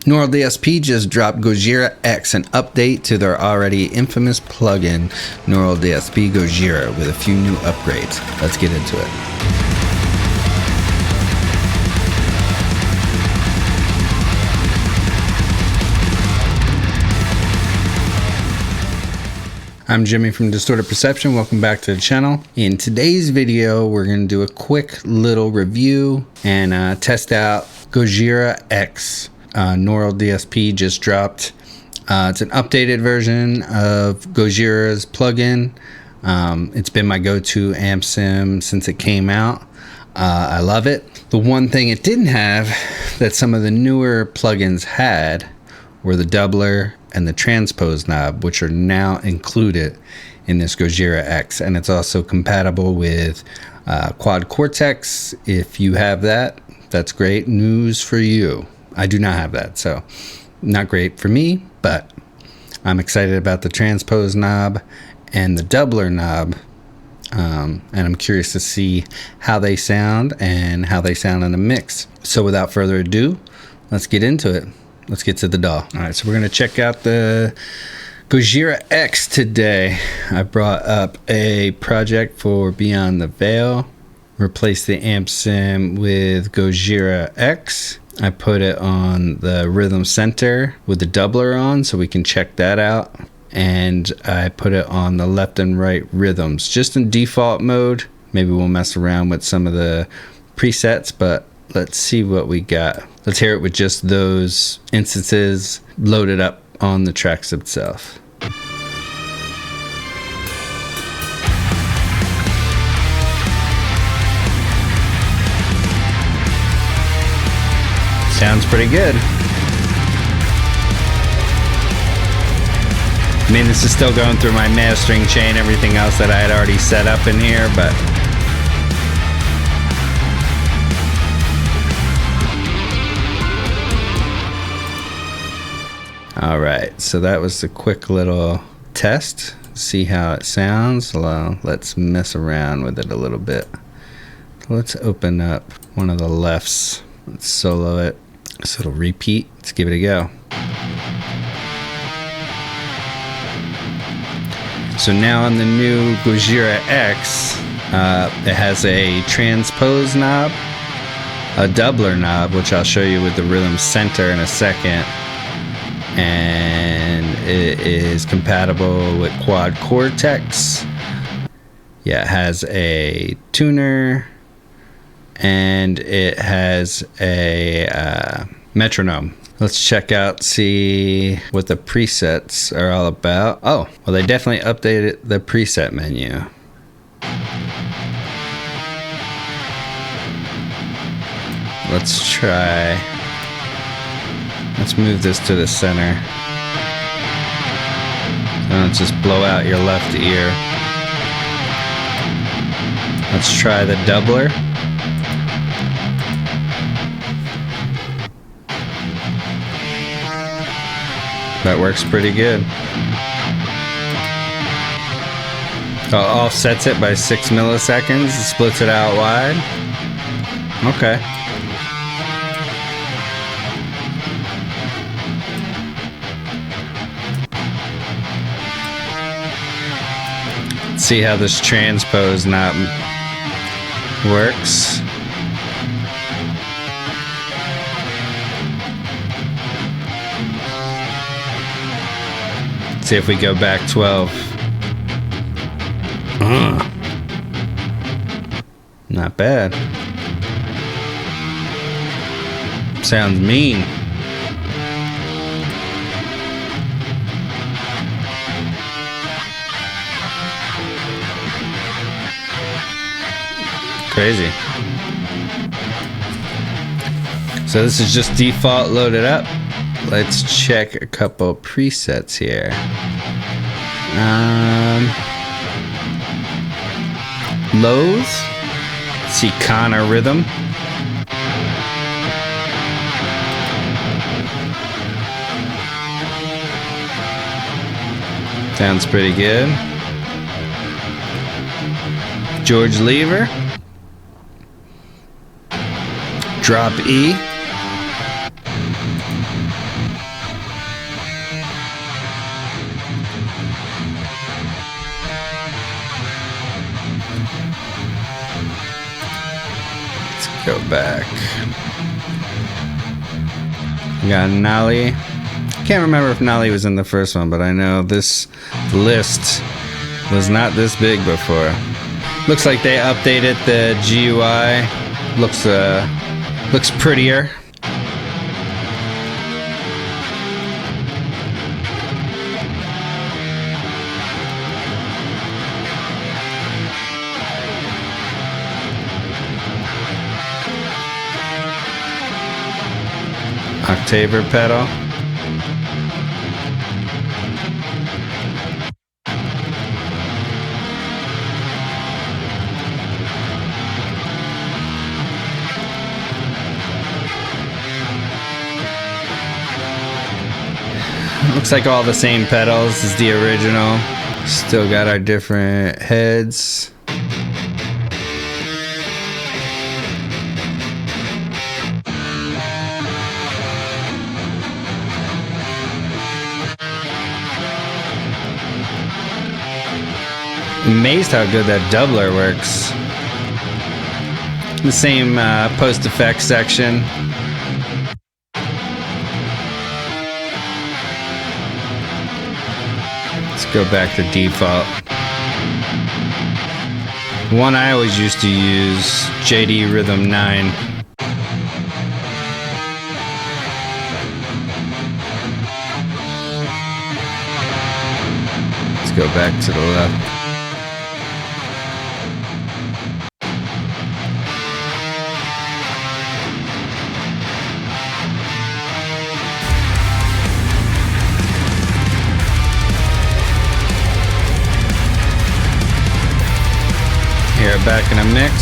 Neural DSP just dropped Gojira X, an update to their already infamous plugin, Neural DSP Gojira, with a few new upgrades. Let's get into it. I'm Jimmy from Distorted Perception. Welcome back to the channel. In today's video, we're going to do a quick little review and test out Gojira X. Neural DSP just dropped. It's an updated version of Gojira's plugin. It's been my go-to amp sim since it came out. I love it. The one thing it didn't have that some of the newer plugins had were the doubler and the transpose knob, which are now included in this Gojira X, and it's also compatible with quad cortex. If you have that, that's great news for you. I do not have that, so not great for me, but I'm excited about the transpose knob and the doubler knob, and I'm curious to see how they sound and how they sound in a mix. So without further ado, let's get into it. Let's get to the DAW. All right, so we're gonna check out the Gojira X today. I brought up a project for Beyond the Veil, replaced the amp sim with Gojira X. I put it on the rhythm center with the doubler on so we can check that out. And I put it on the left and right rhythms, just in default mode. Maybe we'll mess around with some of the presets, but let's see what we got. Let's hear it with just those instances loaded up on the tracks itself. Sounds pretty good. I mean, this is still going through my mastering chain, everything else that I had already set up in here, but all right, so that was a quick little test. See how it sounds. Well, let's mess around with it a little bit. Let's open up one of the lefts. Let's solo it so it'll repeat. Let's give it a go. So now on the new Gojira X, it has a transpose knob, a doubler knob, which I'll show you with the rhythm center in a second, and it is compatible with quad cortex. Yeah, it has a tuner, and it has a metronome. Let's check out, see what the presets are all about. Oh, well, they definitely updated the preset menu. Let's try. Let's move this to the center. Don't just blow out your left ear. Let's try the doubler. That works pretty good. Offsets it by 6 milliseconds, splits it out wide. Okay. Let's see how this transpose knob works. See if we go back 12. Not bad. Sounds mean. Crazy. So this is just default loaded up. Let's check a couple presets here. Lows. Let's see, Connor rhythm. Sounds pretty good. George Lever. Drop E. go back. We got Nolly. Can't remember if Nolly was in the first one, but I know this list was not this big before. Looks like they updated the GUI. Looks prettier. Octaver pedal. Looks like all the same pedals as the original. Still got our different heads. Amazed how good that doubler works. The same post effects section. Let's go back to default. One I always used to use, JD Rhythm 9. Let's go back to the left. Here, back in a mix.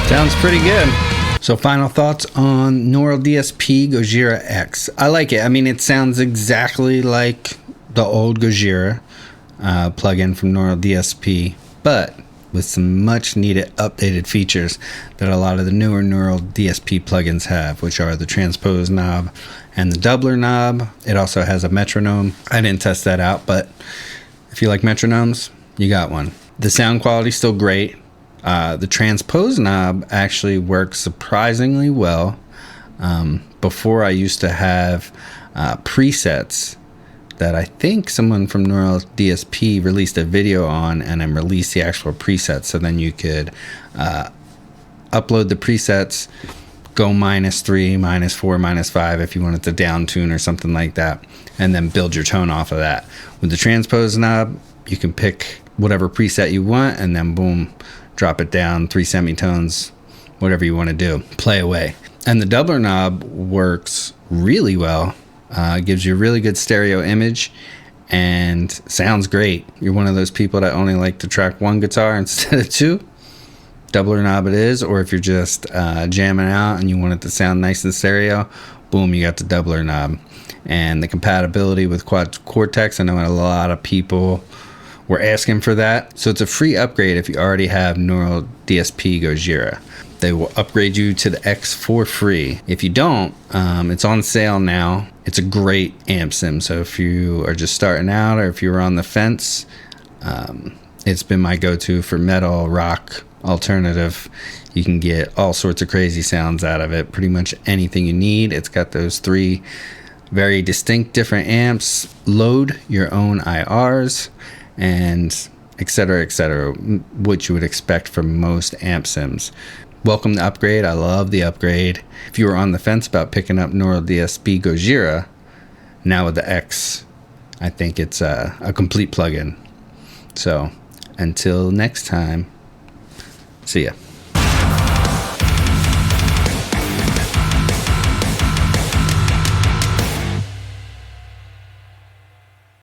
Sounds pretty good. So final thoughts on Neural DSP Gojira X. I like it. I mean, it sounds exactly like the old Gojira plugin from Neural DSP, but with some much needed updated features that a lot of the newer Neural DSP plugins have, which are the Transpose knob and the doubler knob. It also has a metronome. I didn't test that out, but if you like metronomes, you got one. The sound quality is still great. The Transpose knob actually works surprisingly well. Before I used to have presets that I think someone from Neural DSP released a video on, and then released the actual presets. So then you could upload the presets, go -3, -4, -5 if you wanted to down tune or something like that, and then build your tone off of that. With the Transpose knob, you can pick whatever preset you want, and then boom, drop it down 3 semitones, whatever you want to do, play away. And the doubler knob works really well. Gives you a really good stereo image and sounds great. You're one of those people that only like to track one guitar instead of two, doubler knob it is. Or if you're just jamming out and you want it to sound nice in stereo, boom, you got the doubler knob. And the compatibility with quad cortex, I know a lot of people were asking for that. So it's a free upgrade if you already have Neural DSP Gojira. They will upgrade you to the X for free. If you don't, it's on sale now. It's a great amp sim. So if you are just starting out, or if you're on the fence, it's been my go-to for metal, rock, alternative. You can get all sorts of crazy sounds out of it. Pretty much anything you need. It's got those 3 very distinct different amps. Load your own IRs, and etc., what you would expect from most amp sims. Welcome the upgrade. I love the upgrade. If you were on the fence about picking up Neural DSP Gojira, now with the X, I think it's a complete plugin. So until next time, see ya.